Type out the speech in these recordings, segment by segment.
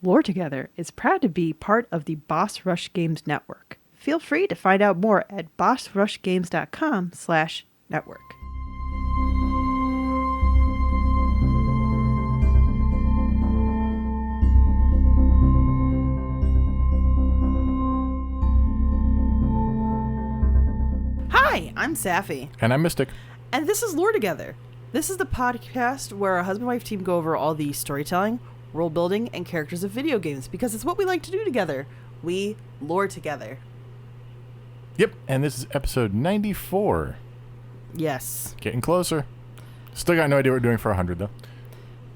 Lore Together is proud to be part of the Boss Rush Games Network. Feel free to find out more at bossrushgames.com/network. Hi, I'm Safi. And I'm Mystic. And this is Lore Together. This is the podcast where a husband-wife team go over all the storytelling, world building, and characters of video games, because it's what we like to do together. We lore together. Yep, and this is episode 94. Yes. Getting closer. Still got no idea what we're doing for 100, though.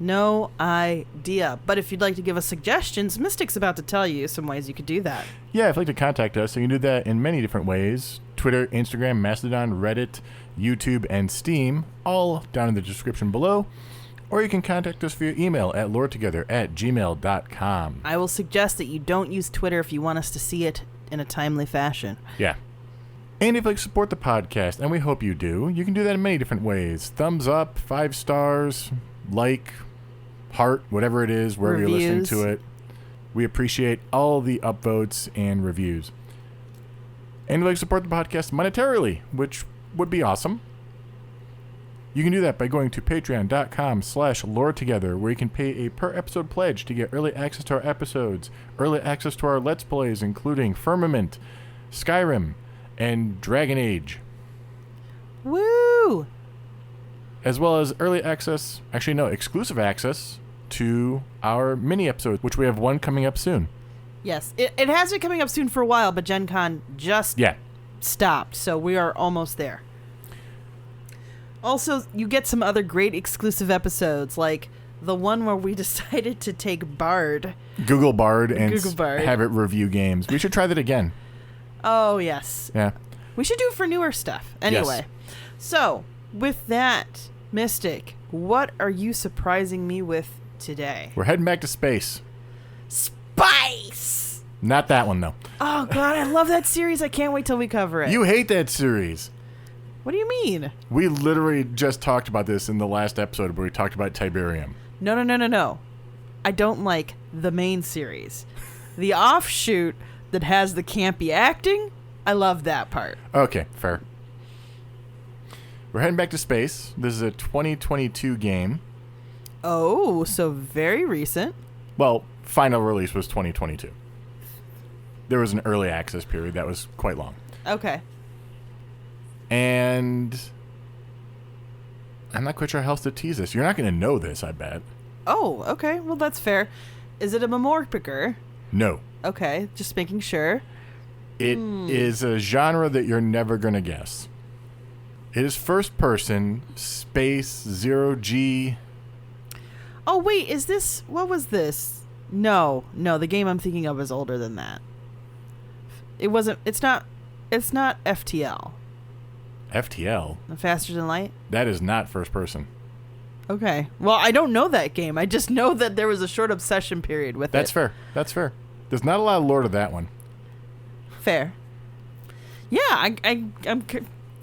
No idea. But if you'd like to give us suggestions, Mystic's about to tell you some ways you could do that. Yeah, if you'd like to contact us, you can do that in many different ways. Twitter, Instagram, Mastodon, Reddit, YouTube, and Steam, all down in the description below. Or you can contact us via email at loretogether@gmail.com. I will suggest that you don't use Twitter if you want us to see it in a timely fashion. Yeah. And if you'd like to support the podcast, and we hope you do, you can do that in many different ways. Thumbs up, 5 stars, like, heart, whatever it is, wherever you're listening to it. We appreciate all the upvotes and reviews. And if you'd like to support the podcast monetarily, which would be awesome, you can do that by going to patreon.com/loretogether, where you can pay a per episode pledge to get early access to our episodes, early access to our Let's Plays, including Firmament, Skyrim, and Dragon Age. Woo! As well as exclusive access to our mini episodes, which we have one coming up soon. Yes, it has been coming up soon for a while, but Gen Con just stopped, so we are almost there. Also, you get some other great exclusive episodes, like the one where we decided to take Bard. Google Bard and have it review games. We should try that again. Oh, yes. Yeah. We should do it for newer stuff. Anyway, So, with that, Mystic, what are you surprising me with today? We're heading back to space. Spice! Not that one, though. Oh, God, I love that series. I can't wait till we cover it. You hate that series. What do you mean? We literally just talked about this in the last episode where we talked about Tiberium. No. I don't like the main series. The offshoot that has the campy acting, I love that part. Okay, fair. We're heading back to space. This is a 2022 game. Oh, so very recent. Well, final release was 2022. There was an early access period that was quite long. Okay. And I'm not quite sure how else to tease this. You're not going to know this, I bet. Oh, okay. Well, that's fair. Is it a Memorpicker? No. Okay, just making sure. It is a genre that you're never going to guess. It is first person, space, 0G. Oh, wait, is this... What was this? No, the game I'm thinking of is older than that. It wasn't... It's not FTL. FTL? Faster Than Light? That is not first person. Okay. Well, I don't know that game. I just know that there was a short obsession period with That's fair. There's not a lot of lore to that one. Fair. Yeah, I'm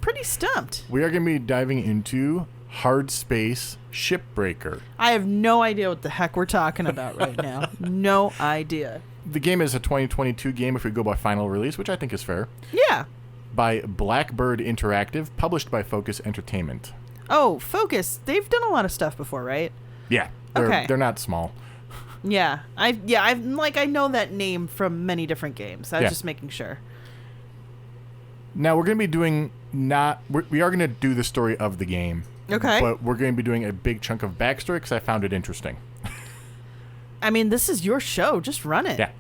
pretty stumped. We are going to be diving into Hardspace Shipbreaker. I have no idea what the heck we're talking about right now. No idea. The game is a 2022 game if we go by final release, which I think is fair. Yeah. By Blackbird Interactive, published by Focus Entertainment. Oh, Focus. They've done a lot of stuff before, right? Yeah. They're not small. Yeah. I know that name from many different games. I was just making sure. Now we're going to be doing we are going to do the story of the game. Okay. But we're going to be doing a big chunk of backstory because I found it interesting. I mean, this is your show. Just run it. Yeah.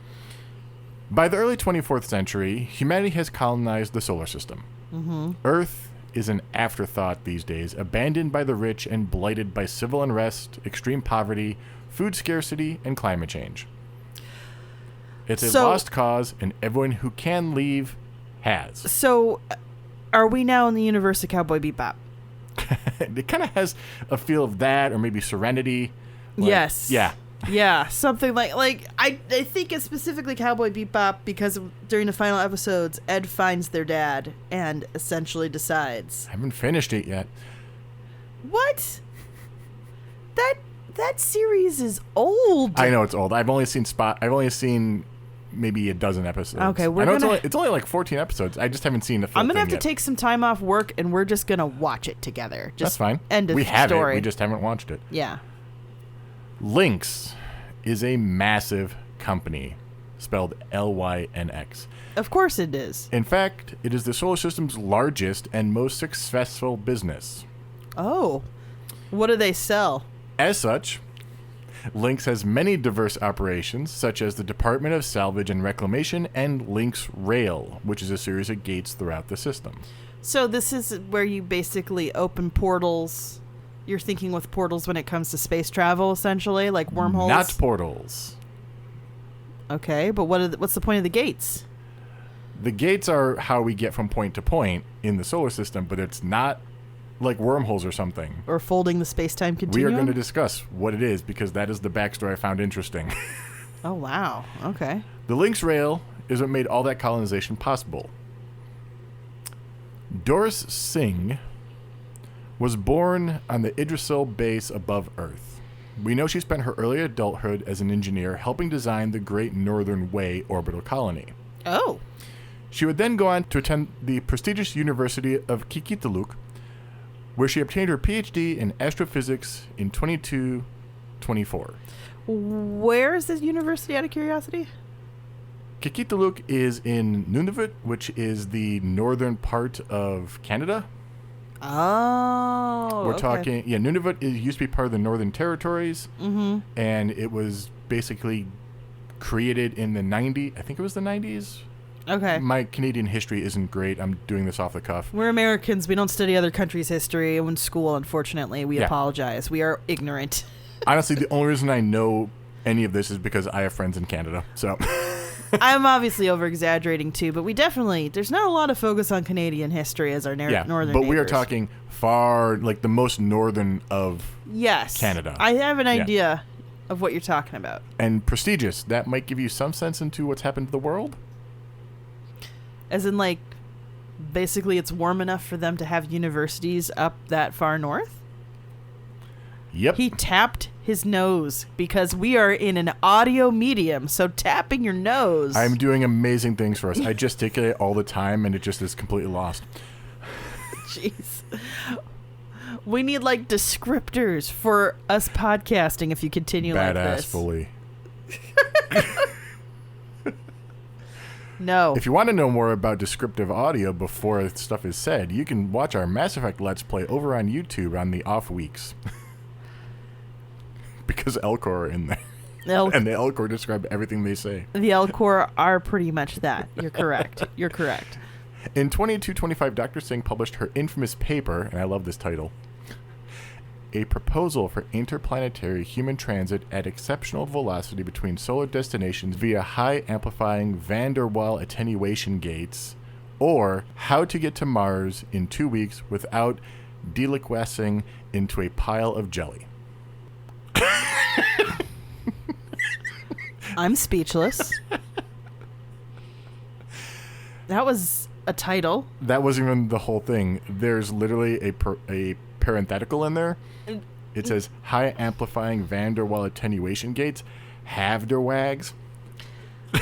By the early 24th century, humanity has colonized the solar system. Mm-hmm. Earth is an afterthought these days, abandoned by the rich and blighted by civil unrest, extreme poverty, food scarcity, and climate change. It's a lost cause, and everyone who can leave has. So, are we now in the universe of Cowboy Bebop? It kind of has a feel of that, or maybe Serenity. Yes. Yeah. Yeah, something like I think it's specifically Cowboy Bebop because during the final episodes, Ed finds their dad and essentially decides. I haven't finished it yet. What? That That series is old. I know it's old. I've only seen maybe a dozen episodes. Okay, it's only like 14 episodes. I just haven't seen the full I'm gonna have thing to take some time off work, and we're just gonna watch it together. That's fine. End of we have story. it. We just haven't watched it. Yeah. Lynx is a massive company, spelled Lynx. Of course it is. In fact, it is the solar system's largest and most successful business. Oh. What do they sell? As such, Lynx has many diverse operations, such as the Department of Salvage and Reclamation and Lynx Rail, which is a series of gates throughout the system. So this is where you basically open portals. You're thinking with portals when it comes to space travel, essentially, like wormholes? Not portals. Okay, but what's the point of the gates? The gates are how we get from point to point in the solar system, but it's not like wormholes or something. Or folding the space-time continuum? We are going to discuss what it is, because that is the backstory I found interesting. Oh, wow. Okay. The Lynx Rail is what made all that colonization possible. Doris Singh was born on the Yggdrasil base above Earth. We know she spent her early adulthood as an engineer helping design the Great Northern Way orbital colony. Oh. She would then go on to attend the prestigious University of Qikiqtarjuq, where she obtained her PhD in astrophysics in 2224. Where is this university, out of curiosity? Qikiqtarjuq is in Nunavut, which is the northern part of Canada. Oh, We're okay. talking, Nunavut used to be part of the Northern Territories, and it was basically created in the 90s. I think it was the 90s. Okay. My Canadian history isn't great. I'm doing this off the cuff. We're Americans. We don't study other countries' history in school, unfortunately. We Yeah. apologize. We are ignorant. Honestly, the only reason I know any of this is because I have friends in Canada. So I'm obviously over-exaggerating, too, but there's not a lot of focus on Canadian history as our northern but we are neighbors. talking far, like the most northern of Canada. I have an idea of what you're talking about. And prestigious. That might give you some sense into what's happened to the world. As in, like, basically it's warm enough for them to have universities up that far north? Yep. He tapped his nose because we are in an audio medium, so tapping your nose. I'm doing amazing things for us. I gesticulate all the time, and it just is completely lost. Jeez. We need, like, descriptors for us podcasting if you continue like this. Badass fully. No. If you want to know more about descriptive audio before stuff is said, you can watch our Mass Effect Let's Play over on YouTube on the off weeks. Because Elcor are in there. And the Elcor describe everything they say. The Elcor are pretty much that. You're correct. You're correct. In 2225, Dr. Singh published her infamous paper, and I love this title, A Proposal for Interplanetary Human Transit at Exceptional Velocity Between Solar Destinations via High Amplifying Van der Waal Attenuation Gates, or How to Get to Mars in 2 weeks Without Deliquescing into a Pile of Jelly. I'm speechless. That was a title. That wasn't even the whole thing. There's literally a parenthetical in there. It says High Amplifying Van der Waal Attenuation Gates, have der wags.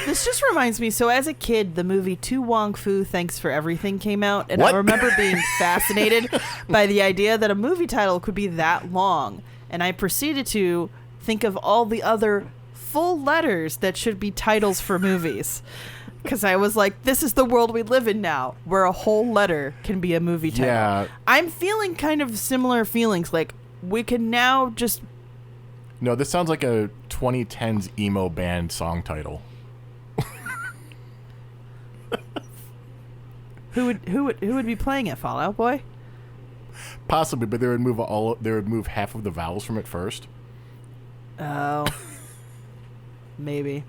This just reminds me, so as a kid, the movie To Wong Fu, Thanks for Everything came out, and What? I remember being fascinated by the idea that a movie title could be that long, and I proceeded to think of all the other full letters that should be titles for movies. Because I was like, this is the world we live in now, where a whole letter can be a movie title. Yeah. I'm feeling kind of similar feelings, like, we can now just... No, this sounds like a 2010s emo band song title. Who would be playing it, Fall Out Boy? Possibly, but they would move half of the vowels from it first. Oh. Maybe.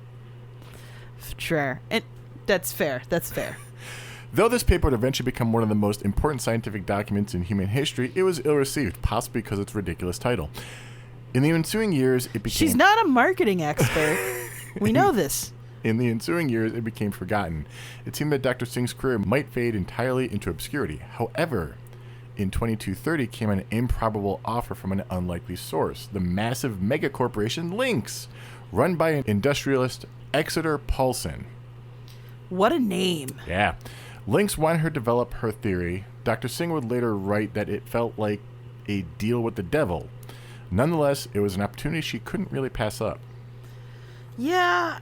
Sure. That's fair. That's fair. Though this paper would eventually become one of the most important scientific documents in human history, it was ill-received, possibly because of its ridiculous title. In the ensuing years, it became... She's not a marketing expert. We know this. In the ensuing years, it became forgotten. It seemed that Dr. Singh's career might fade entirely into obscurity. However, in 2230 came an improbable offer from an unlikely source, the massive megacorporation Lynx, run by an industrialist Exeter Paulson. What a name. Yeah. Lynx wanted her to develop her theory. Dr. Singh would later write that it felt like a deal with the devil. Nonetheless, it was an opportunity she couldn't really pass up. Yeah,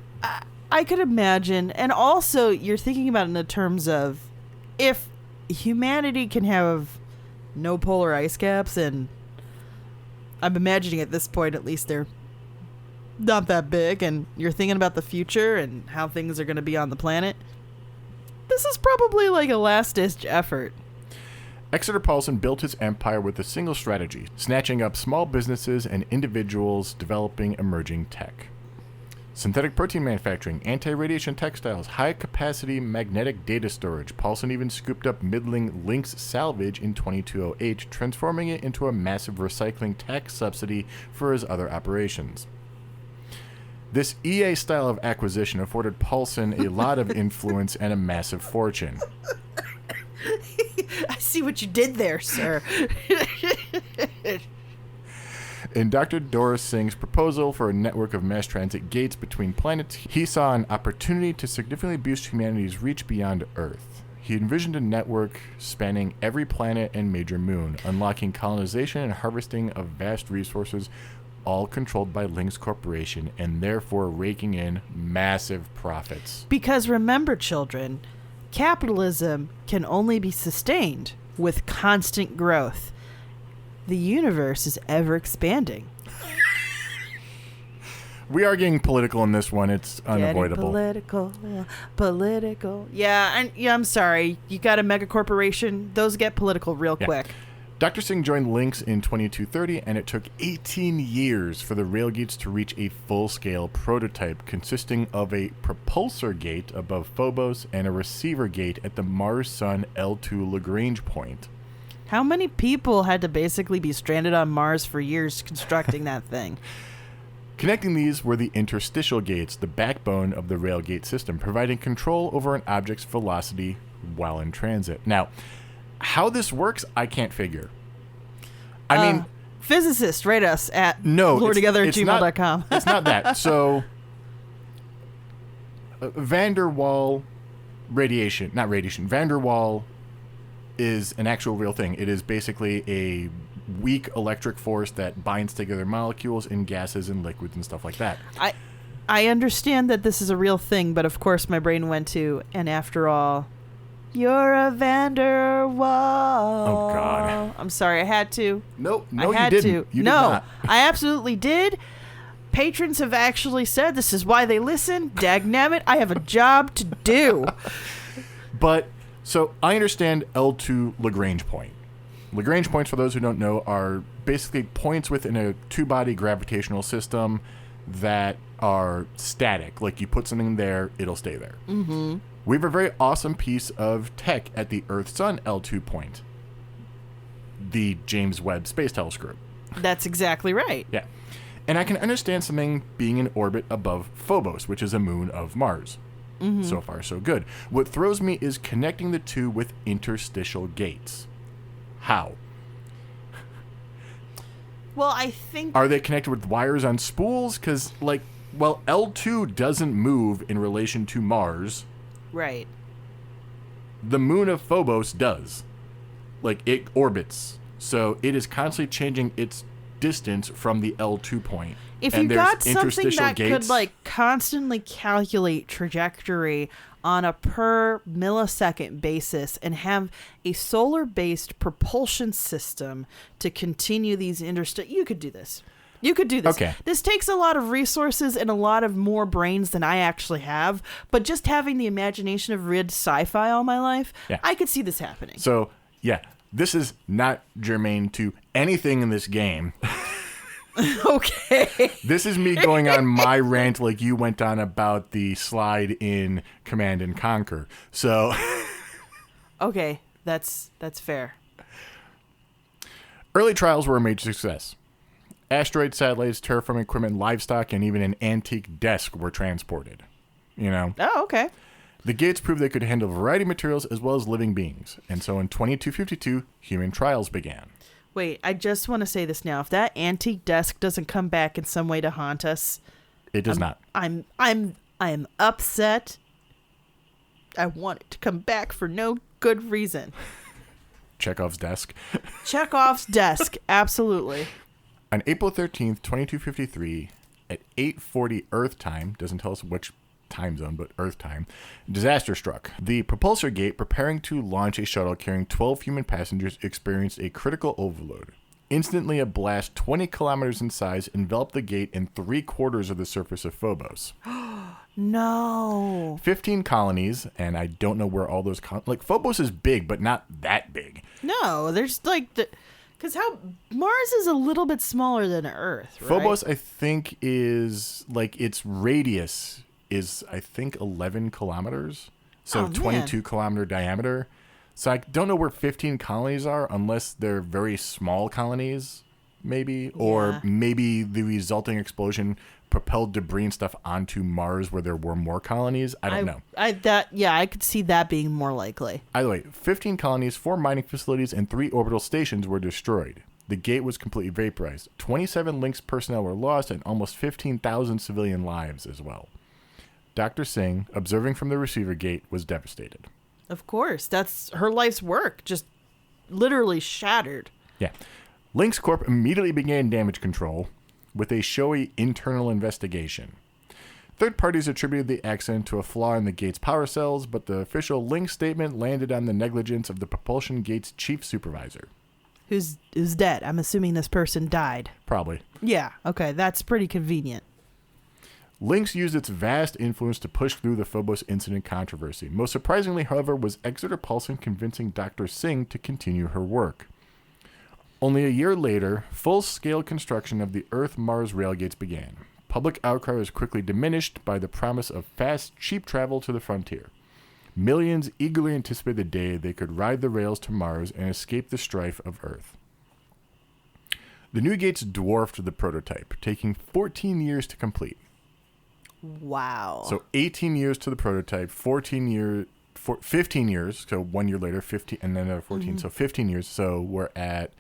I could imagine. And also, you're thinking about it in the terms of if humanity can have no polar ice caps, and I'm imagining at this point, at least, they're not that big, and you're thinking about the future and how things are going to be on the planet, this is probably like a last-ditch effort. Exeter Paulson built his empire with a single strategy, snatching up small businesses and individuals developing emerging tech. Synthetic protein manufacturing, anti-radiation textiles, high-capacity magnetic data storage. Paulson even scooped up middling Lynx salvage in 2208, transforming it into a massive recycling tax subsidy for his other operations. This EA style of acquisition afforded Paulson a lot of influence and a massive fortune. I see what you did there, sir. In Dr. Doris Singh's proposal for a network of mass transit gates between planets, he saw an opportunity to significantly boost humanity's reach beyond Earth. He envisioned a network spanning every planet and major moon, unlocking colonization and harvesting of vast resources, all controlled by Lynx Corporation, and therefore raking in massive profits. Because remember, children, capitalism can only be sustained with constant growth. The universe is ever expanding. We are getting political in this one. It's unavoidable. Political. Yeah, I'm sorry. You got a mega corporation. Those get political real quick. Dr. Singh joined Lynx in 2230, and it took 18 years for the railgates to reach a full-scale prototype consisting of a propulsor gate above Phobos and a receiver gate at the Mars-Sun L2 Lagrange point. How many people had to basically be stranded on Mars for years constructing that thing? Connecting these were the interstitial gates, the backbone of the railgate system, providing control over an object's velocity while in transit. Now, how this works, I can't figure. I mean... Physicists, rate us at loretogether@gmail.com. It's not that. So, van der Waal radiation, not radiation, van der Waal is an actual real thing. It is basically a weak electric force that binds together molecules in gases and liquids and stuff like that. I understand that this is a real thing, but of course my brain went to, and after all... You're a van der Waal. Oh, God. I'm sorry, I had to. Nope. No, I you didn't. You did not. I absolutely did. Patrons have actually said this is why they listen. Dagnabbit, I have a job to do. But, so, I understand L2 Lagrange point. Lagrange points, for those who don't know, are basically points within a two-body gravitational system that are static. Like, you put something there, it'll stay there. Mm-hmm. We have a very awesome piece of tech at the Earth-Sun L2 point. The James Webb Space Telescope. That's exactly right. Yeah. And I can understand something being in orbit above Phobos, which is a moon of Mars. Mm-hmm. So far, so good. What throws me is connecting the two with interstitial gates. How? Well, I think... Are they connected with wires on spools? Because, L2 doesn't move in relation to Mars. Right. The moon of Phobos does. It orbits. So it is constantly changing its distance from the L2 point. If you got something that could, constantly calculate trajectory on a per millisecond basis and have a solar-based propulsion system to continue these you could do this. You could do this. Okay. This takes a lot of resources and a lot of more brains than I actually have. But just having the imagination of read sci-fi all my life, I could see this happening. So, this is not germane to anything in this game. Okay. This is me going on my rant like you went on about the slide in Command and Conquer. So. Okay, that's fair. Early trials were a major success. Asteroid satellites, terraforming equipment, livestock, and even an antique desk were transported. Oh, okay. The gates proved they could handle a variety of materials as well as living beings. And so in 2252, human trials began. Wait, I just want to say this now. If that antique desk doesn't come back in some way to haunt us, it does not. I am upset. I want it to come back for no good reason. Chekhov's desk. Chekhov's desk, absolutely. On April 13th, 2253, at 8:40 Earth time, doesn't tell us which time zone, but Earth time, disaster struck. The propulsor gate preparing to launch a shuttle carrying 12 human passengers experienced a critical overload. Instantly, a blast 20 kilometers in size enveloped the gate in 3/4 of the surface of Phobos. No. 15 colonies, and I don't know where all those... Phobos is big, but not that big. No, there's like... Because Mars is a little bit smaller than Earth, right? Phobos, I think, is... its radius is, I think, 11 kilometers. So 22 kilometer diameter. So I don't know where 15 colonies are unless they're very small colonies, maybe. Yeah. Or maybe the resulting explosion propelled debris and stuff onto Mars where there were more colonies. I don't know. I could see that being more likely. Either way, 15 colonies, 4 mining facilities, and 3 orbital stations were destroyed. The gate was completely vaporized. 27 Lynx personnel were lost and almost 15,000 civilian lives as well. Dr. Singh, observing from the receiver gate, was devastated. Of course. That's her life's work. Just literally shattered. Yeah. Lynx Corp immediately began damage control with a showy internal investigation. Third parties attributed the accident to a flaw in the gate's power cells, but the official Lynx statement landed on the negligence of the propulsion gate's chief supervisor. Who's dead. I'm assuming this person died. Probably. Yeah. Okay. That's pretty convenient. Lynx used its vast influence to push through the Phobos incident controversy. Most surprisingly, however, was Exeter Paulson convincing Dr. Singh to continue her work. Only a year later, full-scale construction of the Earth-Mars railgates began. Public outcry was quickly diminished by the promise of fast, cheap travel to the frontier. Millions eagerly anticipated the day they could ride the rails to Mars and escape the strife of Earth. The new gates dwarfed the prototype, taking 14 years to complete. Wow. So 18 years to the prototype, 15 years, so 1 year later, 15, and then another 14, so 15 years. So we're at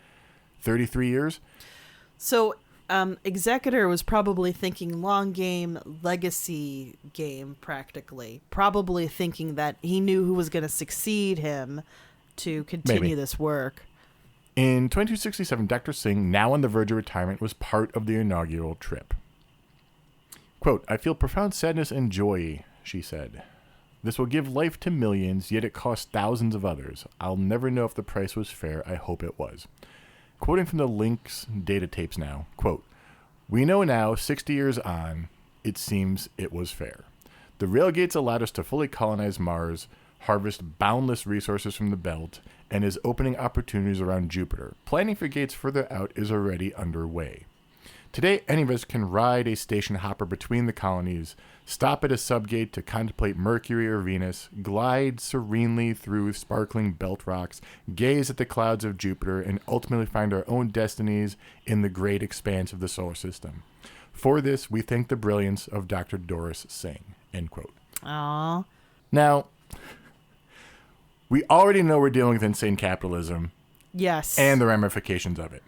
33 years. So Executor was probably thinking long game, legacy game, practically. Probably thinking that he knew who was going to succeed him to continue this work. In 2267, Dr. Singh, now on the verge of retirement, was part of the inaugural trip. Quote, "I feel profound sadness and joy," she said. "This will give life to millions, yet it cost thousands of others. I'll never know if the price was fair. I hope it was." Quoting from the Lynx data tapes now, quote, "We know now, 60 years on, it seems it was fair. The railgates allowed us to fully colonize Mars, harvest boundless resources from the belt, and is opening opportunities around Jupiter. Planning for gates further out is already underway. Today, any of us can ride a station hopper between the colonies, stop at a subgate to contemplate Mercury or Venus, glide serenely through sparkling belt rocks, gaze at the clouds of Jupiter, and ultimately find our own destinies in the great expanse of the solar system. For this, we thank the brilliance of Dr. Doris Singh." End quote. Aww. Now, we already know we're dealing with insane capitalism. Yes. And the ramifications of it.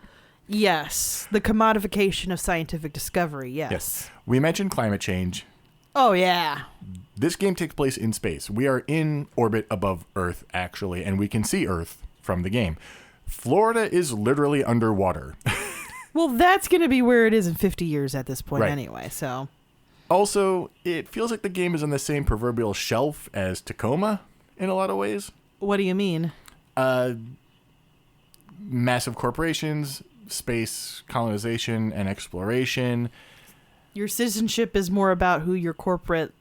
Yes. The commodification of scientific discovery. Yes. We mentioned climate change. Oh, yeah. This game takes place in space. We are in orbit above Earth, actually, and we can see Earth from the game. Florida is literally underwater. Well, that's going to be where it is in 50 years at this point anyway, so. Also, it feels like the game is on the same proverbial shelf as Tacoma in a lot of ways. What do you mean? Massive corporations, space colonization and exploration. Your citizenship is more about who your corporate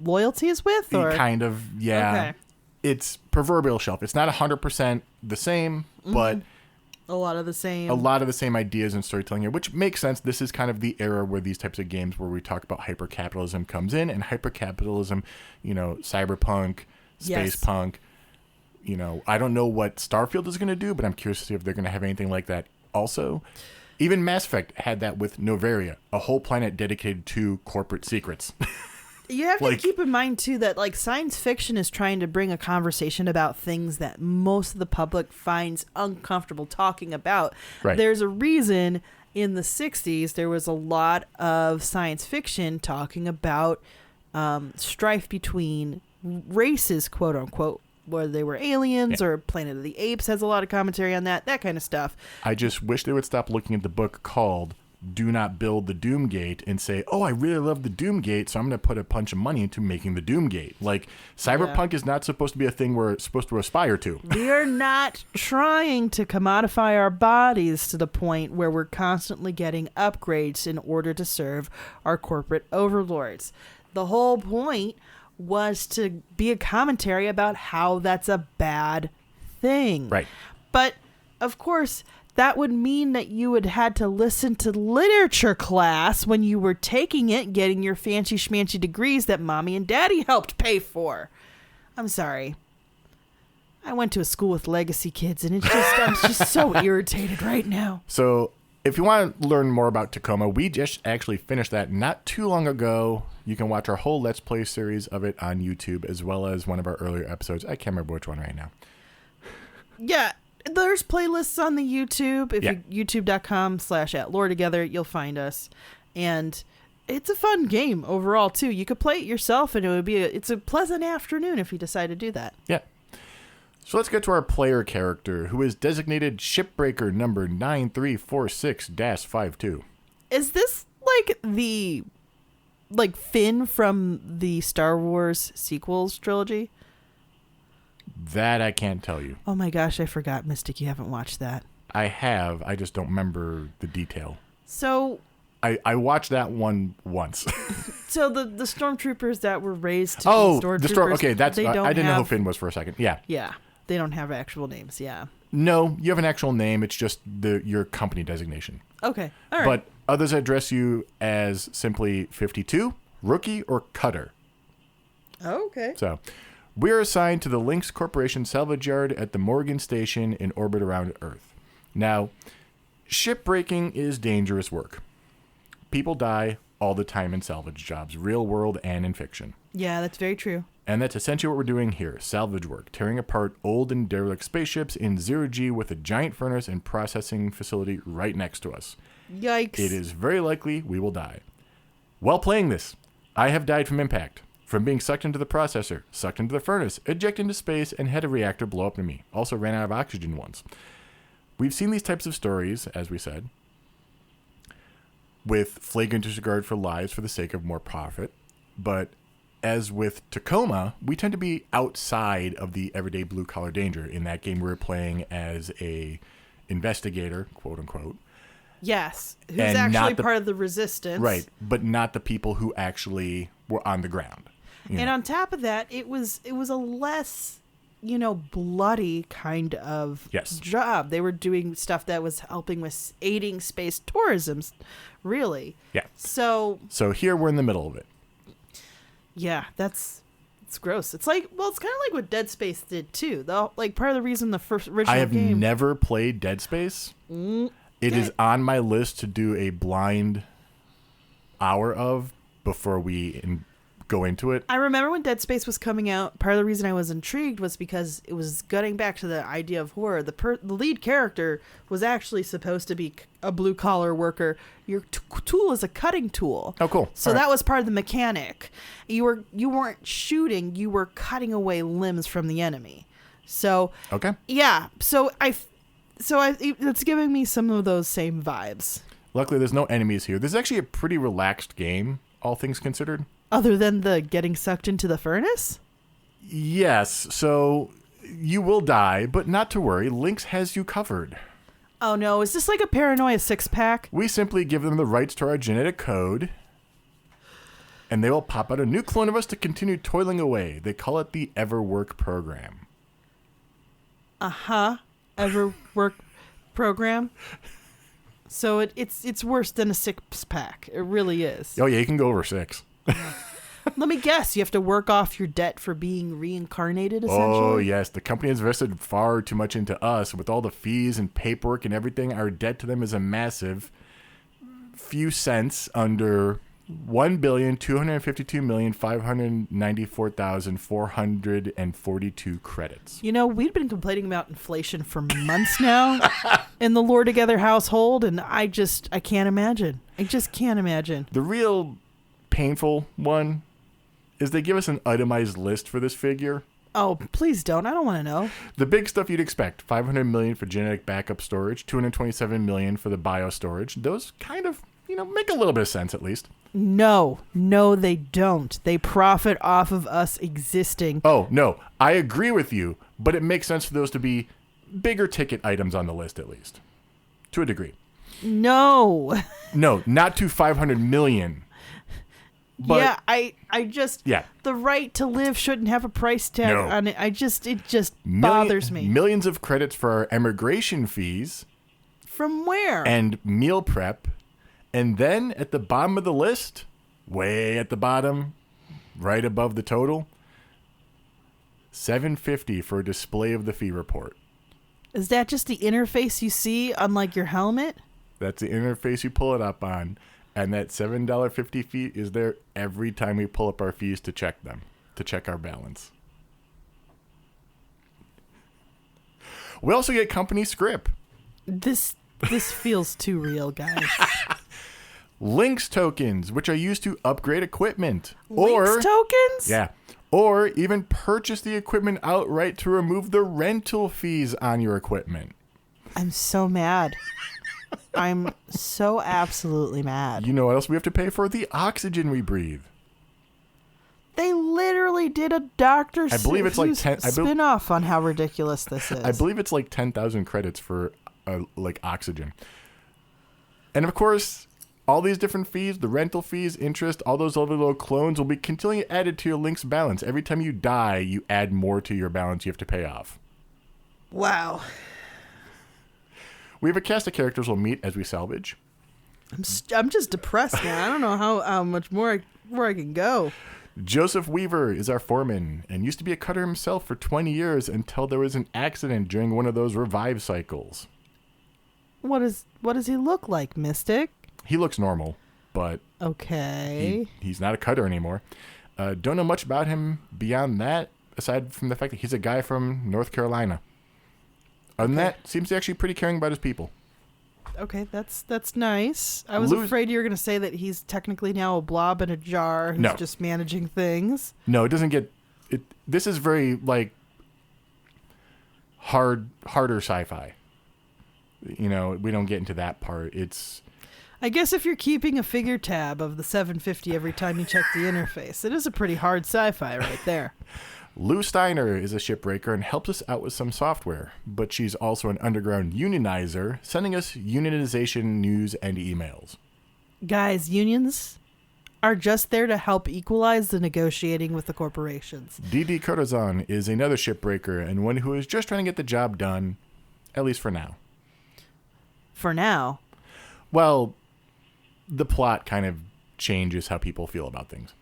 loyalty is with? Or? Kind of, yeah. Okay. It's proverbial shelf. It's not 100% the same, but a lot of the same. A lot of the same ideas and storytelling here, which makes sense. This is kind of the era where these types of games where we talk about hypercapitalism comes in, and hypercapitalism, cyberpunk, space punk. I don't know what Starfield is going to do, but I'm curious to see if they're going to have anything like that also. Even Mass Effect had that with Noveria, a whole planet dedicated to corporate secrets. You have to keep in mind, too, that like science fiction is trying to bring a conversation about things that most of the public finds uncomfortable talking about. Right. There's a reason in the 60s there was a lot of science fiction talking about strife between races, quote unquote, whether they were aliens or Planet of the Apes has a lot of commentary on that kind of stuff. I just wish they would stop looking at the book called Do Not Build the Doom Gate and say, oh, I really love the Doom Gate, so I'm going to put a bunch of money into making the Doom Gate. Like, cyberpunk is not supposed to be a thing we're supposed to aspire to. We are not trying to commodify our bodies to the point where we're constantly getting upgrades in order to serve our corporate overlords. The whole point was to be a commentary about how that's a bad thing. Right. But, of course, that would mean that you would had to listen to literature class when you were taking it, getting your fancy schmancy degrees that mommy and daddy helped pay for. I'm sorry. I went to a school with legacy kids, and I'm just so irritated right now. So if you want to learn more about Tacoma, we just actually finished that not too long ago. You can watch our whole Let's Play series of it on YouTube, as well as one of our earlier episodes. I can't remember which one right now. Yeah. There's playlists on the YouTube. If you youtube.com/@loretogether, you'll find us. And it's a fun game overall, too. You could play it yourself, and it's a pleasant afternoon if you decide to do that. Yeah. So let's get to our player character, who is designated Shipbreaker number 9346-52. Is this the Finn from the Star Wars sequels trilogy? That I can't tell you. Oh my gosh, I forgot, Mystic. You haven't watched that. I have. I just don't remember the detail. So I watched that one once. So the stormtroopers that were raised to be stormtroopers. Okay, I didn't know who Finn was for a second. Yeah. Yeah. They don't have actual names. Yeah. No, you have an actual name. It's just your company designation. Okay. All right. But others address you as simply 52, Rookie, or Cutter. Oh, okay. So we are assigned to the Lynx Corporation salvage yard at the Morgan Station in orbit around Earth. Now, shipbreaking is dangerous work. People die all the time in salvage jobs, real world and in fiction. Yeah, that's very true. And that's essentially what we're doing here, salvage work, tearing apart old and derelict spaceships in zero-G with a giant furnace and processing facility right next to us. Yikes. It is very likely we will die. While playing this, I have died from impact, from being sucked into the processor, sucked into the furnace, ejected into space, and had a reactor blow up to me. Also ran out of oxygen once. We've seen these types of stories, as we said, with flagrant disregard for lives for the sake of more profit, but as with Tacoma, we tend to be outside of the everyday blue-collar danger. In that game, we were playing as a investigator, quote-unquote. Yes, who's actually part of the resistance. Right, but not the people who actually were on the ground. And on top of that, it was a less, bloody kind of job. They were doing stuff that was helping with aiding space tourism, really. Yeah. So here we're in the middle of it. Yeah, it's gross. It's kind of like what Dead Space did too. Part of the reason the first original game. I have never played Dead Space. It is on my list to do a blind hour of before we go into it. I remember when Dead Space was coming out, part of the reason I was intrigued was because it was getting back to the idea of horror. The lead character was actually supposed to be a blue-collar worker. Your tool is a cutting tool. Oh, cool. So that was part of the mechanic. You weren't shooting, you were cutting away limbs from the enemy. So okay. Yeah. So it's giving me some of those same vibes. Luckily, there's no enemies here. This is actually a pretty relaxed game, all things considered. Other than the getting sucked into the furnace? Yes. So you will die, but not to worry. Lynx has you covered. Oh, no. Is this like a paranoia six-pack? We simply give them the rights to our genetic code, and they will pop out a new clone of us to continue toiling away. They call it the Everwork program. Uh-huh. Everwork program? So it's worse than a six-pack. It really is. Oh, yeah. You can go over 6. Let me guess. You have to work off your debt for being reincarnated, essentially? Oh, yes. The company has invested far too much into us. With all the fees and paperwork and everything, our debt to them is a massive few cents under $1,252,594,442 credits. You know, we've been complaining about inflation for months now in the Lore Together household, and I can't imagine. I just can't imagine. The real painful one is they give us an itemized list for this figure. Oh, please don't. I don't want to know. The big stuff you'd expect: $500 million for genetic backup storage, $227 million for the bio storage. Those kind of, make a little bit of sense at least. No, they don't. They profit off of us existing. Oh, no, I agree with you, but it makes sense for those to be bigger ticket items on the list at least, to a degree. No. No, not to $500 million. But, yeah, I just, the right to live shouldn't have a price tag on it. It just bothers me. Millions of credits for our immigration fees. From where? And meal prep. And then at the bottom of the list, way at the bottom, right above the total, $750 for a display of the fee report. Is that just the interface you see on like your helmet? That's the interface you pull it up on. And that $7.50 fee is there every time we pull up our fees to check them, to check our balance. We also get company script. This feels too real, guys. Links tokens, which are used to upgrade equipment. Links tokens? Yeah. Or even purchase the equipment outright to remove the rental fees on your equipment. I'm so mad. I'm so absolutely mad. You know what else we have to pay for? The oxygen we breathe. They literally did a Dr. I believe it's like 10 spin-off on how ridiculous this is. I believe it's like 10,000 credits for like oxygen. And of course, all these different fees, the rental fees, interest, all those other little clones will be continually added to your Link's balance. Every time you die, you add more to your balance you have to pay off. Wow. We have a cast of characters we'll meet as we salvage. I'm just depressed now. I don't know how much more I can go. Joseph Weaver is our foreman and used to be a cutter himself for 20 years until there was an accident during one of those revive cycles. What does he look like, Mystic? He looks normal, but okay. He's not a cutter anymore. Don't know much about him beyond that, aside from the fact that he's a guy from North Carolina. Other than that, seems to actually pretty caring about his people. Okay, that's nice. I was afraid you were going to say that he's technically now a blob in a jar who's just managing things. No, it doesn't get... This is very, like, harder sci-fi. We don't get into that part. It's... I guess if you're keeping a figure tab of the 750 every time you check the interface, it is a pretty hard sci-fi right there. Lou Steiner is a shipbreaker and helps us out with some software, but she's also an underground unionizer, sending us unionization news and emails. Guys, unions are just there to help equalize the negotiating with the corporations. D.D. Corazon is another shipbreaker and one who is just trying to get the job done, at least for now. For now? Well, the plot kind of changes how people feel about things.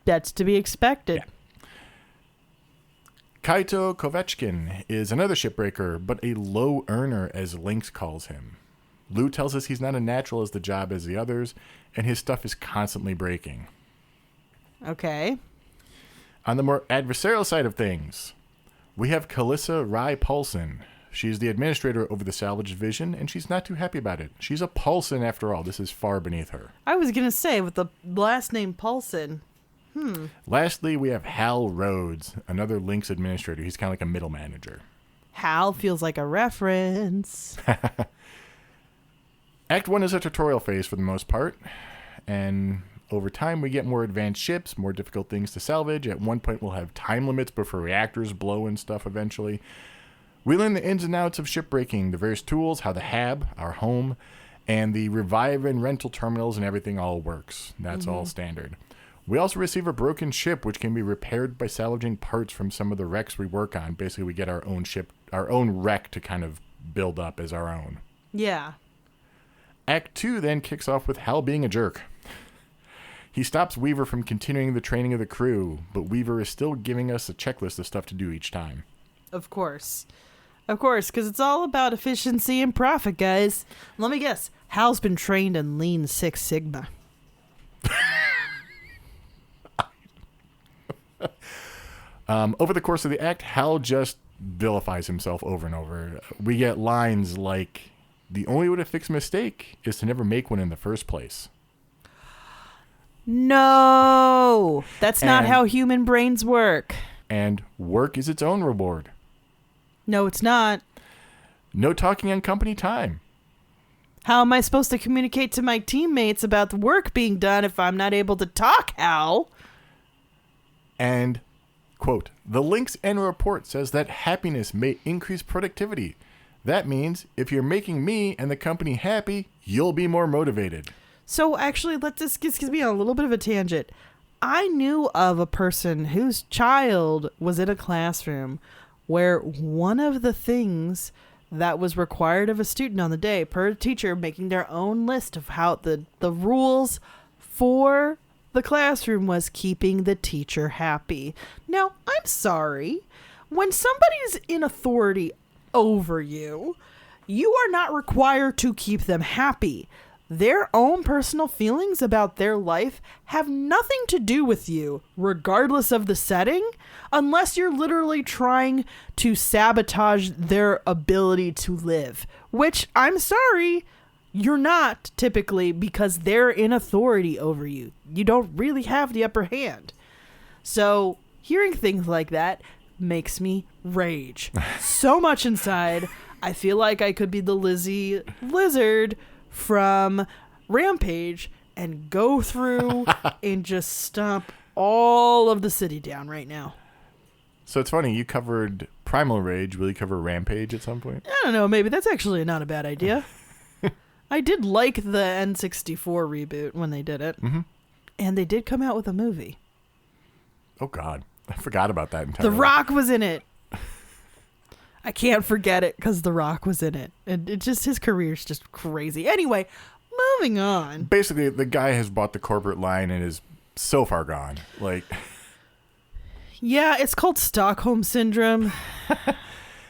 That's to be expected. Yeah. Kaito Kovechkin is another shipbreaker, but a low earner, as Lynx calls him. Lou tells us he's not as natural as the job as the others, and his stuff is constantly breaking. Okay. On the more adversarial side of things, we have Kalissa Rai Paulson. She's the administrator over the salvage division, and she's not too happy about it. She's a Paulson after all. This is far beneath her. I was going to say, with the last name Paulson... Lastly, we have Hal Rhodes, another Lynx administrator. He's kind of like a middle manager. Hal feels like a reference. Act 1 is a tutorial phase for the most part, and over time we get more advanced ships, more difficult things to salvage. At one point we'll have time limits before reactors blow and stuff eventually. We learn the ins and outs of shipbreaking, the various tools, how the hab, our home, and the revive and rental terminals and everything all works. That's all standard. We also receive a broken ship, which can be repaired by salvaging parts from some of the wrecks we work on. Basically, we get our own ship, our own wreck to kind of build up as our own. Yeah. Act 2 then kicks off with Hal being a jerk. He stops Weaver from continuing the training of the crew, but Weaver is still giving us a checklist of stuff to do each time. Of course. Of course, because it's all about efficiency and profit, guys. Let me guess. Hal's been trained in Lean Six Sigma. Over the course of the act, Hal just vilifies himself over and over. We get lines like, "The only way to fix a mistake is to never make one in the first place." No, that's not how human brains work. And "Work is its own reward." No, it's not. "No talking on company time." How am I supposed to communicate to my teammates about the work being done if I'm not able to talk, Hal? And, quote, "The Link's annual report says that happiness may increase productivity. That means if you're making me and the company happy, you'll be more motivated." So actually, this gives me a little bit of a tangent. I knew of a person whose child was in a classroom where one of the things that was required of a student on the day, per teacher making their own list of how the rules for the classroom, was keeping the teacher happy. Now, I'm sorry. When somebody's in authority over you, you are not required to keep them happy. Their own personal feelings about their life have nothing to do with you, regardless of the setting, unless you're literally trying to sabotage their ability to live, which, I'm sorry, you're not typically, because they're in authority over you. You don't really have the upper hand. So hearing things like that makes me rage so much inside. I feel like I could be the Lizzie Lizard from Rampage and go through and just stomp all of the city down right now. So it's funny, you covered Primal Rage. Will you cover Rampage at some point? I don't know, maybe. That's actually not a bad idea. I did like the N64 reboot when they did it. Mm-hmm. And they did come out with a movie. Oh, God. I forgot about that entirely. The Rock was in it. I can't forget it because The Rock was in it. And it just, his career's just crazy. Anyway, moving on. Basically, the guy has bought the corporate line and is so far gone. Like, yeah, it's called Stockholm Syndrome.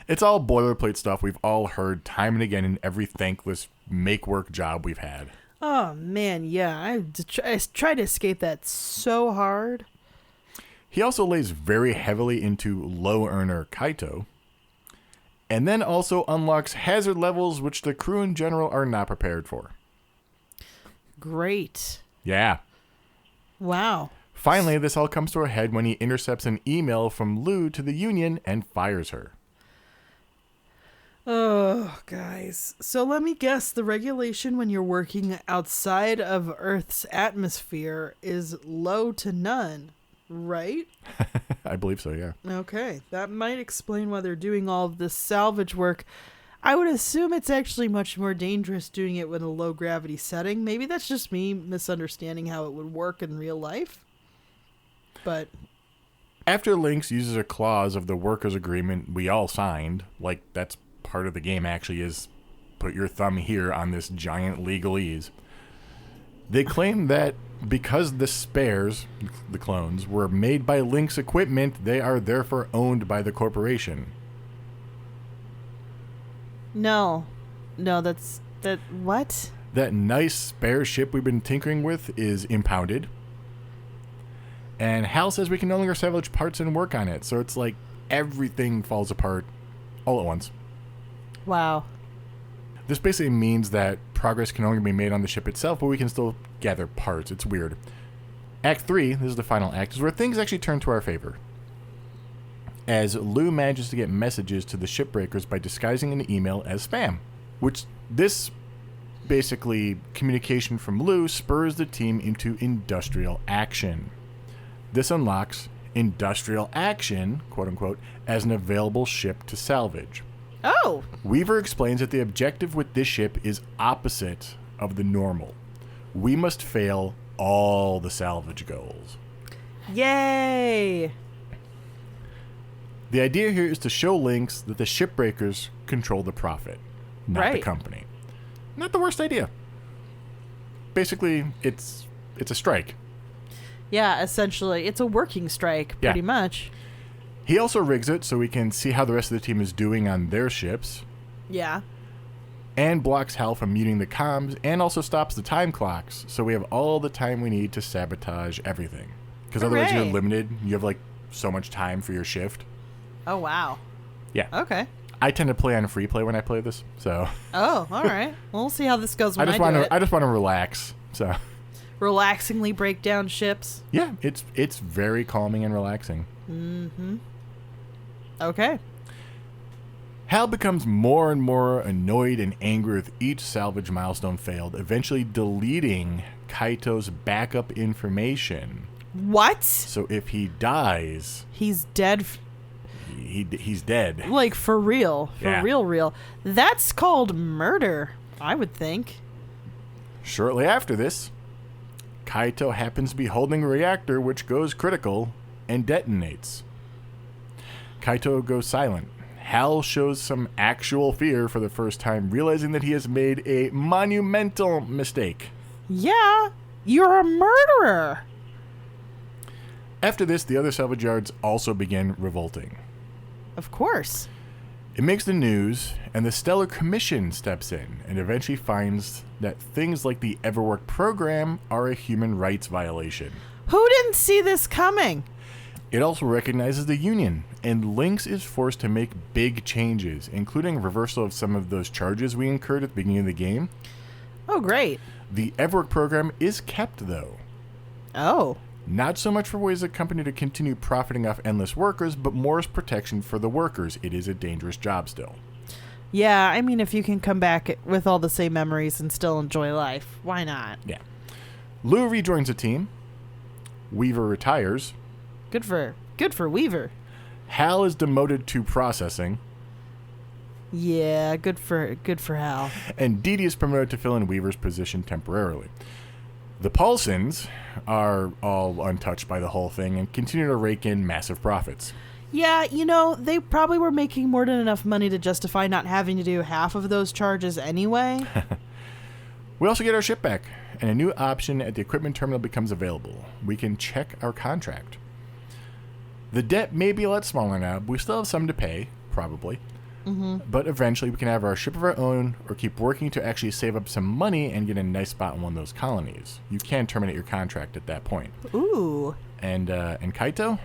It's all boilerplate stuff we've all heard time and again in every thankless make-work job we've had. Oh, man, yeah. I tried to escape that so hard. He also lays very heavily into low-earner Kaito, and then also unlocks hazard levels which the crew in general are not prepared for. Great. Yeah. Wow. Finally, this all comes to a head when he intercepts an email from Lou to the Union and fires her. Oh, guys. So let me guess, the regulation when you're working outside of Earth's atmosphere is low to none, right? I believe so, yeah. Okay. That might explain why they're doing all of this salvage work. I would assume it's actually much more dangerous doing it with a low gravity setting. Maybe that's just me misunderstanding how it would work in real life. But after Lynx uses a clause of the workers' agreement we all signed, like that's part of the game actually is put your thumb here on this giant legalese, they claim that because the spares, the clones, were made by Lynx equipment, they are therefore owned by the corporation. No, what? That nice spare ship we've been tinkering with is impounded. And Hal says we can no longer salvage parts and work on it. So it's like everything falls apart all at once. Wow. This basically means that progress can only be made on the ship itself, but we can still gather parts. It's weird. Act 3, this is the final act, is where things actually turn to our favor. As Lou manages to get messages to the Shipbreakers by disguising an email as spam. Which, this basically communication from Lou spurs the team into industrial action. This unlocks industrial action, quote unquote, as an available ship to salvage. Oh. Weaver explains that the objective with this ship is opposite of the normal. We must fail all the salvage goals. Yay! The idea here is to show Lynx that the Shipbreakers control the profit, not the company. Not the worst idea. Basically, it's a strike. Yeah, essentially. It's a working strike, pretty much. He also rigs it so we can see how the rest of the team is doing on their ships. Yeah. And blocks Hal from muting the comms, and also stops the time clocks, so we have all the time we need to sabotage everything. Because otherwise you're limited. You have like so much time for your shift. Oh, wow. Yeah. Okay. I tend to play on free play when I play this, so. Oh, all right. Well, we'll see how this goes when I just want to relax, so. Relaxingly break down ships. Yeah, it's very calming and relaxing. Mm-hmm. Okay. Hal becomes more and more annoyed and angry with each salvage milestone failed, eventually deleting Kaito's backup information. What? So if he dies... He's dead. He's dead. Like, for real. Yeah. Real. That's called murder, I would think. Shortly after this, Kaito happens to be holding a reactor which goes critical and detonates. Kaito goes silent. Hal shows some actual fear for the first time, realizing that he has made a monumental mistake. Yeah, you're a murderer. After this, the other salvage yards also begin revolting. Of course. It makes the news, and the Stellar Commission steps in and eventually finds that things like the Everwork program are a human rights violation. Who didn't see this coming? It also recognizes the Union, and Lynx is forced to make big changes, including reversal of some of those charges we incurred at the beginning of the game. Oh, great. The Everwork program is kept, though. Oh. Not so much for ways the company to continue profiting off endless workers, but more as protection for the workers. It is a dangerous job still. Yeah, I mean, if you can come back with all the same memories and still enjoy life, why not? Yeah. Lou rejoins the team. Weaver retires. Good for Weaver. Hal is demoted to processing. Yeah, good for Hal. And Dee Dee is promoted to fill in Weaver's position temporarily. The Paulsons are all untouched by the whole thing and continue to rake in massive profits. Yeah, they probably were making more than enough money to justify not having to do half of those charges anyway. We also get our ship back, and a new option at the equipment terminal becomes available. We can check our contract. The debt may be a lot smaller now, but we still have some to pay, probably. Mm-hmm. But eventually we can have our ship of our own or keep working to actually save up some money and get a nice spot in one of those colonies. You can terminate your contract at that point. Ooh. And Kaito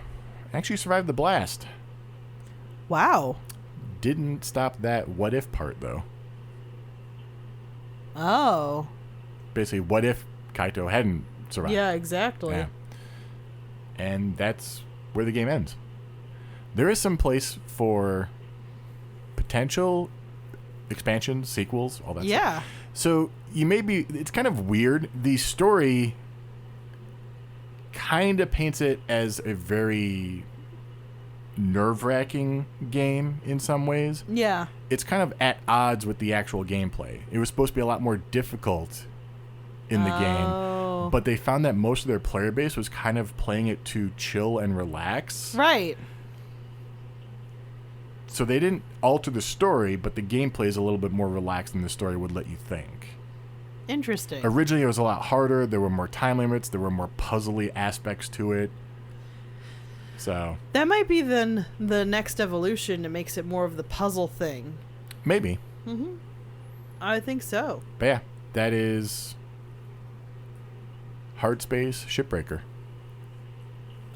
actually survived the blast. Wow. Didn't stop that what if part, though. Oh. Basically, what if Kaito hadn't survived? Yeah, exactly. Yeah. And that's where the game ends. There is some place for potential expansions, sequels, all that stuff. So it's kind of weird. The story kind of paints it as a very nerve-wracking game in some ways. Yeah. It's kind of at odds with the actual gameplay. It was supposed to be a lot more difficult in the game, but they found that most of their player base was kind of playing it to chill and relax. Right. So they didn't alter the story, but the gameplay is a little bit more relaxed than the story would let you think. Interesting. Originally, it was a lot harder. There were more time limits. There were more puzzly aspects to it. So that might be then the next evolution. It makes it more of the puzzle thing. Maybe. Mm-hmm. I think so. But yeah, that is Hardspace Shipbreaker.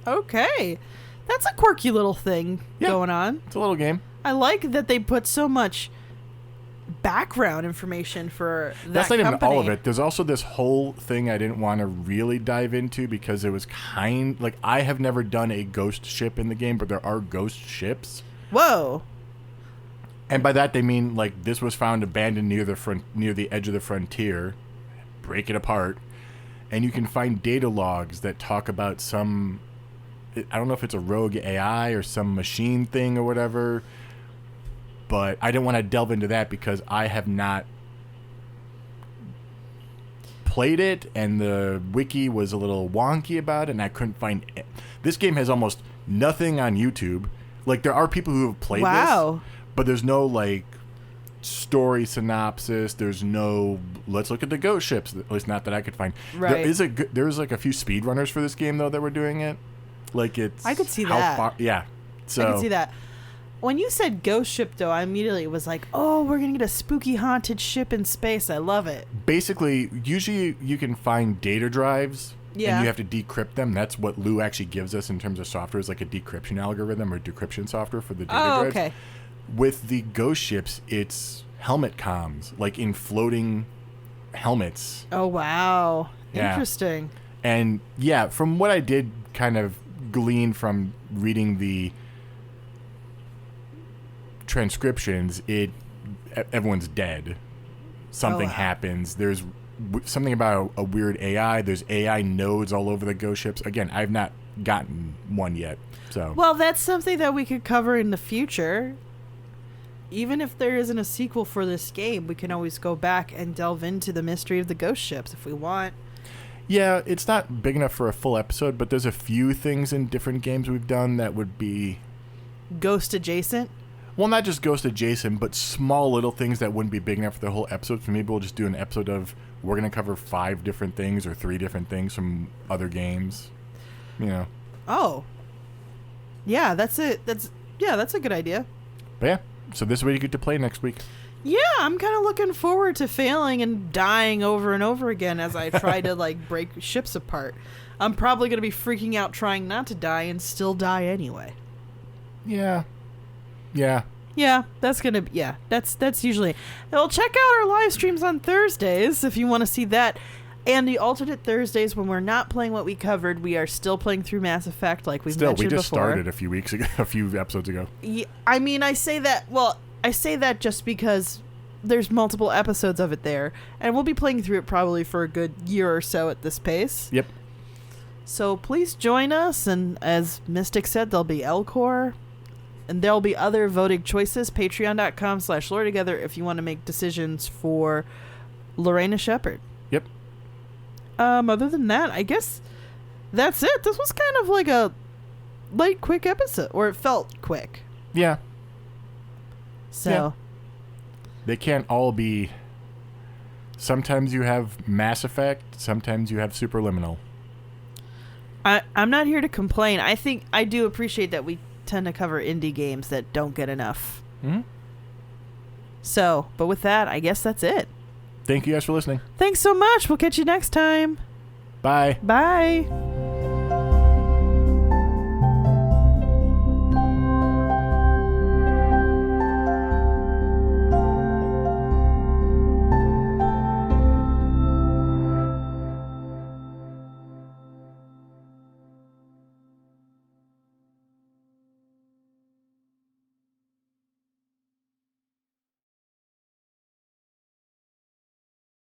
Okay. That's a quirky little thing going on. It's a little game. I like that they put so much background information for that That's not company. even all of it. There's also this whole thing I didn't want to really dive into because it was I have never done a ghost ship in the game, but there are ghost ships. Whoa. And by that they mean like this was found abandoned near the edge of the frontier. Break it apart. And you can find data logs that talk about some, I don't know if it's a rogue AI or some machine thing or whatever, but I didn't want to delve into that because I have not played it, and the wiki was a little wonky about it, and I couldn't find it. This game has almost nothing on YouTube. Like, there are people who have played this, but there's no, like, story synopsis. There's no, let's look at the ghost ships, at least not that I could find. Right. There's like a few speedrunners for this game, though, that were doing it. Like, it's... I could see that. Yeah. So, I could see that. When you said ghost ship, though, I immediately was like, oh, we're going to get a spooky haunted ship in space. I love it. Basically, usually you can find data drives Yeah. And you have to decrypt them. That's what Lou actually gives us in terms of software, is like a decryption algorithm or decryption software for the data drives. Okay. With the ghost ships, it's helmet comms, like in floating helmets. Oh, wow. Yeah. Interesting. And yeah, from what I did kind of glean from reading the transcriptions, everyone's dead. Something happens. There's something about a weird AI. There's AI nodes all over the ghost ships. Again, I've not gotten one yet. So Well, that's something that we could cover in the future. Even if there isn't a sequel for this game, we can always go back and delve into the mystery of the ghost ships if we want. yeah, it's not big enough for a full episode, but there's a few things in different games we've done that would be Ghost adjacent? well, not just ghost adjacent, but small little things that wouldn't be big enough for the whole episode. So maybe we'll just do an episode of we're going to cover 5 different things or 3 different things from other games. You know. Oh. Yeah, that's it. That's a good idea. But yeah, so this is what you get to play next week. Yeah, I'm kind of looking forward to failing and dying over and over again as I try to like break ships apart. I'm probably going to be freaking out trying not to die and still die anyway. Yeah. Yeah. Yeah, that's usually. Well, check out our live streams on Thursdays if you want to see that. And the alternate Thursdays when we're not playing what we covered, we are still playing through Mass Effect like we've mentioned before. We just started a few episodes ago. Yeah, I mean, I say that just because there's multiple episodes of it there, and we'll be playing through it probably for a good year or so at this pace. Yep. So please join us, and as Mystic said, there'll be Elcor, and there'll be other voting choices. Patreon.com/LoreTogether if you want to make decisions for Lorena Shepherd. Yep. Other than that, I guess that's it. This was kind of like a light, quick episode, or it felt quick. Yeah. So. Yeah. They can't all be. Sometimes you have Mass Effect, sometimes you have Superliminal. I'm not here to complain. I think I do appreciate that we tend to cover indie games that don't get enough. Mm-hmm. So, but with that, I guess that's it. Thank you guys for listening. Thanks so much. We'll catch you next time. Bye. Bye.